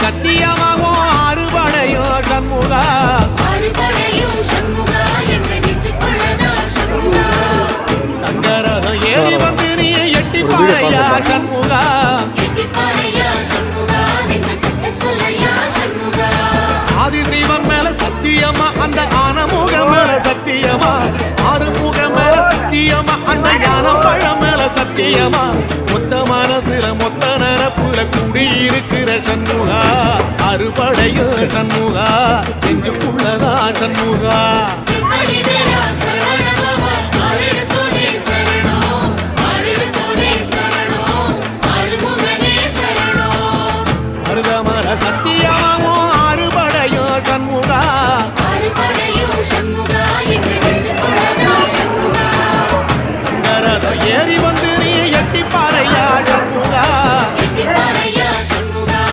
சத்தியமாகும் அறுபடையும் சண்முகா தங்கரகம் ஏறி வந்து நீ எட்டி பாறையா சண்முகா ஆதிசிவன் மேல சத்தியமா அந்த ஆனமுகம் மேல சத்தியமா ஆறுமுகம் மேல சத்தியமா அந்த ஞான பழம் மேல சத்தியமா மொத்த மனசுல மொத்த நரப்புல குடியிருக்கிற சண்முகா அறுபடையோ சண்முகா நெஞ்சுக்குள்ளதா சண்முகா மருதமர சத்தியமா